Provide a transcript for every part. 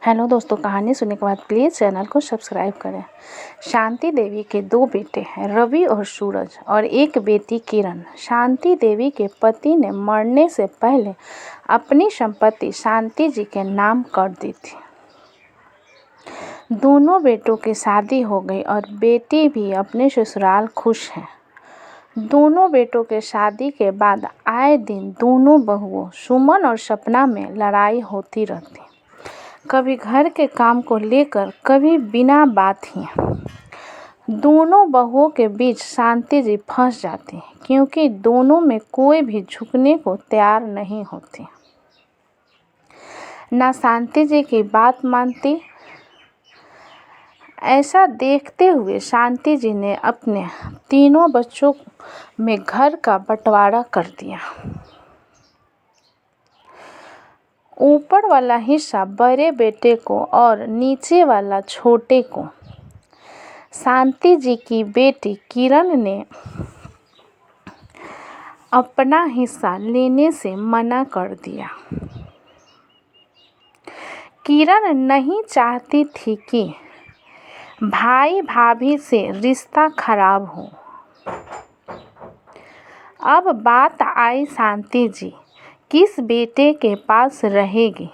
Hello दोस्तों, कहानी सुनने के बाद प्लीज़ चैनल को सब्सक्राइब करें। शांति देवी के 2 बेटे हैं, रवि और सूरज, और एक बेटी किरण। शांति देवी के पति ने मरने से पहले अपनी संपत्ति शांति जी के नाम कर दी थी। दोनों बेटों की शादी हो गई और बेटी भी अपने ससुराल खुश हैं। दोनों बेटों के शादी के बाद आए दिन दोनों बहुओं सुमन और सपना में लड़ाई होती रहती। कभी घर के काम को लेकर, कभी बिना बात ही। दोनों बहुओं के बीच शांति जी फंस जाती, क्योंकि दोनों में कोई भी झुकने को तैयार नहीं होती। ना शांति जी की बात मानती। ऐसा देखते हुए शांति जी ने अपने तीनों बच्चों में घर का बंटवारा कर दिया। ऊपर वाला हिस्सा बड़े बेटे को और नीचे वाला छोटे को। शांति जी की बेटी किरण ने अपना हिस्सा लेने से मना कर दिया। किरण नहीं चाहती थी कि भाई भाभी से रिश्ता खराब हो। अब बात आई शांति जी किस बेटे के पास रहेगी।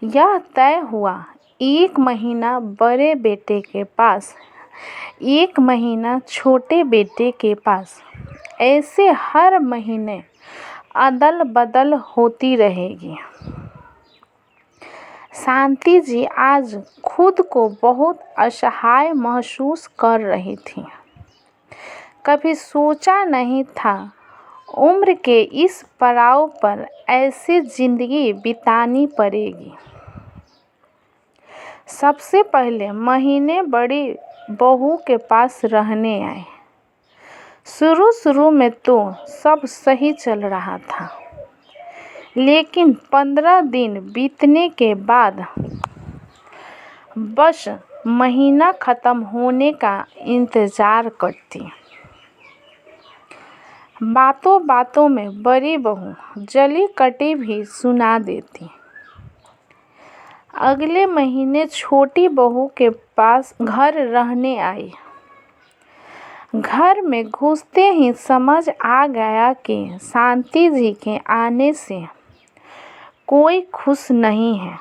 यह तय हुआ, 1 महीना बड़े बेटे के पास, 1 महीना छोटे बेटे के पास। ऐसे हर महीने अदल बदल होती रहेगी। शांति जी आज खुद को बहुत असहाय महसूस कर रही थी। कभी सोचा नहीं था उम्र के इस पड़ाव पर ऐसी जिंदगी बितानी पड़ेगी। सबसे पहले महीने बड़ी बहू के पास रहने आए। शुरू में तो सब सही चल रहा था, लेकिन 15 दिन बीतने के बाद बस महीना ख़त्म होने का इंतज़ार करती। बातों बातों में बड़ी बहू जली कटी भी सुना देती। अगले महीने छोटी बहू के पास घर रहने आई। घर में घुसते ही समझ आ गया कि शांति जी के आने से कोई खुश नहीं है।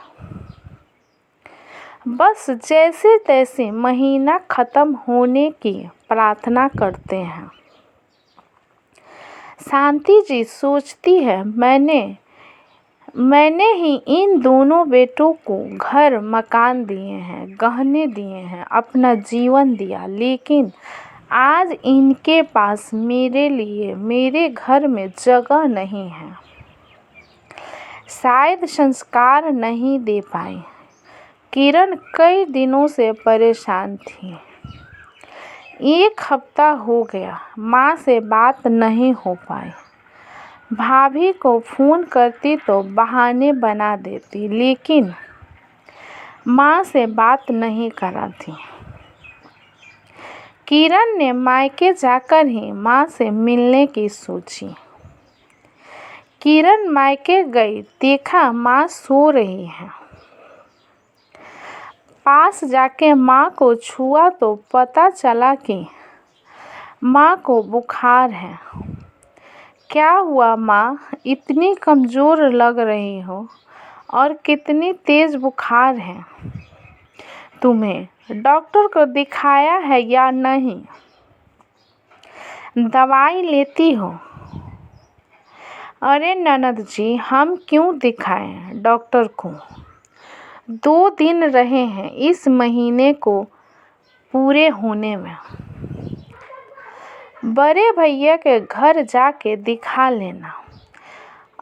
बस जैसे तैसे महीना ख़त्म होने की प्रार्थना करते हैं। शांति जी सोचती है, मैंने ही इन दोनों बेटों को घर मकान दिए हैं, गहने दिए हैं, अपना जीवन दिया, लेकिन आज इनके पास मेरे लिए मेरे घर में जगह नहीं है। शायद संस्कार नहीं दे पाई। किरण कई दिनों से परेशान थी। 1 हफ्ता हो गया, माँ से बात नहीं हो पाई। भाभी को फ़ोन करती तो बहाने बना देती, लेकिन माँ से बात नहीं कराती। किरण ने मायके जाकर ही माँ से मिलने की सोची। किरण मायके गई, देखा माँ सो रही है। पास जाके माँ को छुआ तो पता चला कि माँ को बुखार है। क्या हुआ माँ, इतनी कमज़ोर लग रही हो और कितनी तेज़ बुखार है। तुम्हें डॉक्टर को दिखाया है या नहीं? दवाई लेती हो? अरे ननद जी, हम क्यों दिखाएं डॉक्टर को? 2 दिन रहे हैं इस महीने को पूरे होने में। बड़े भैया के घर जाके दिखा लेना।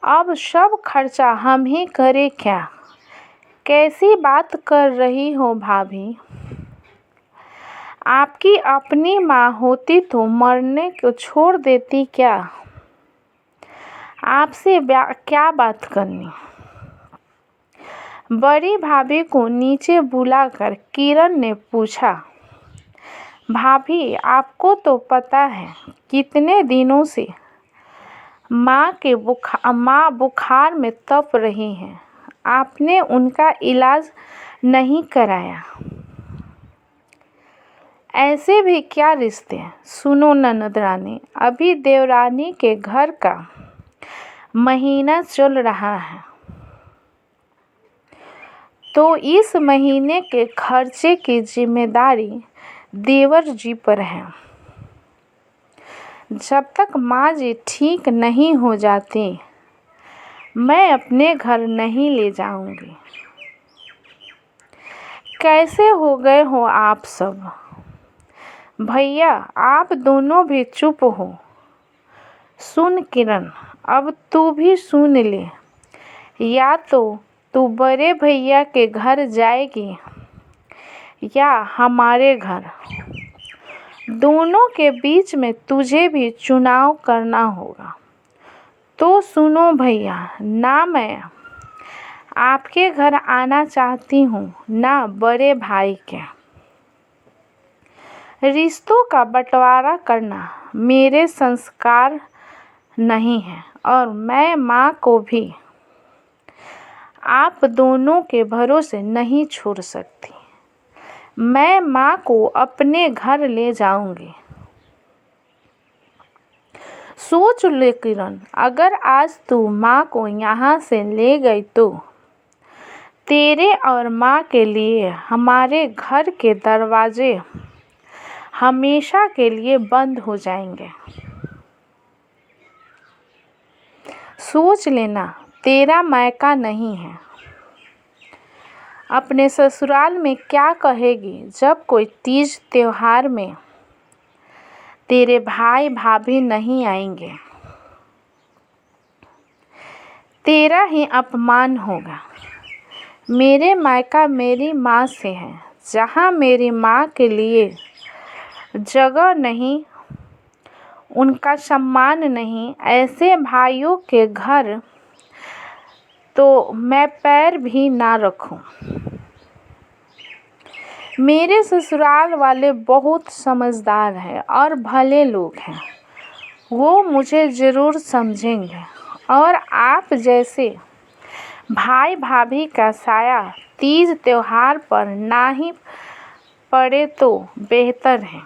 अब सब खर्चा हम ही करें क्या? कैसी बात कर रही हो भाभी? आपकी अपनी माँ होती तो मरने को छोड़ देती क्या? आपसे क्या बात करनी? बड़ी भाभी को नीचे बुलाकर किरण ने पूछा, भाभी आपको तो पता है कितने दिनों से माँ बुखार में तप रही हैं। आपने उनका इलाज नहीं कराया। ऐसे भी क्या रिश्ते हैं। सुनो ननद रानी, अभी देवरानी के घर का महीना चल रहा है, तो इस महीने के खर्चे की जिम्मेदारी देवर जी पर है। जब तक माँ जी ठीक नहीं हो जाती, मैं अपने घर नहीं ले जाऊंगी। कैसे हो गए हो आप सब? भैया आप दोनों भी चुप हो। सुन किरण, अब तू भी सुन ले। या तो तू बड़े भैया के घर जाएगी या हमारे घर। दोनों के बीच में तुझे भी चुनाव करना होगा। तो सुनो भैया, ना मैं आपके घर आना चाहती हूँ, ना बड़े भाई के। रिश्तों का बंटवारा करना मेरे संस्कार नहीं है और मैं माँ को भी आप दोनों के भरोसे नहीं छोड़ सकती। मैं माँ को अपने घर ले जाऊंगी। सोच ले किरण, अगर आज तू माँ को यहाँ से ले गई तो तेरे और माँ के लिए हमारे घर के दरवाजे हमेशा के लिए बंद हो जाएंगे। सोच लेना, तेरा मायका नहीं है। अपने ससुराल में क्या कहेगी जब कोई तीज त्योहार में तेरे भाई भाभी नहीं आएंगे? तेरा ही अपमान होगा। मेरे मायका मेरी माँ से है, जहाँ मेरी माँ के लिए जगह नहीं, उनका सम्मान नहीं, ऐसे भाइयों के घर तो मैं पैर भी ना रखूं। मेरे ससुराल वाले बहुत समझदार हैं और भले लोग हैं, वो मुझे ज़रूर समझेंगे और आप जैसे भाई भाभी का साया तीज त्योहार पर ना ही पड़े तो बेहतर है।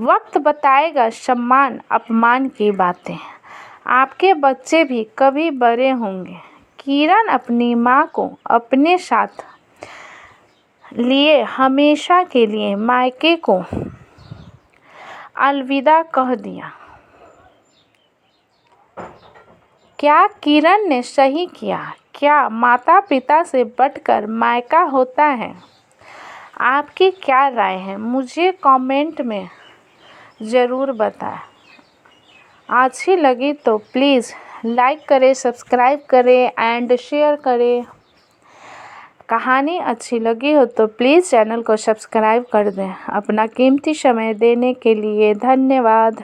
वक्त बताएगा सम्मान अपमान की बातें। आपके बच्चे भी कभी बड़े होंगे। किरण अपनी माँ को अपने साथ लिए हमेशा के लिए मायके को अलविदा कह दिया। क्या किरण ने सही किया? क्या माता पिता से बढ़कर मायका होता है? आपकी क्या राय है? मुझे कमेंट में ज़रूर बताएं। अच्छी लगी तो प्लीज़ लाइक करें, सब्सक्राइब करें एंड शेयर करें। कहानी अच्छी लगी हो तो प्लीज़ चैनल को सब्सक्राइब कर दें। अपना कीमती समय देने के लिए धन्यवाद।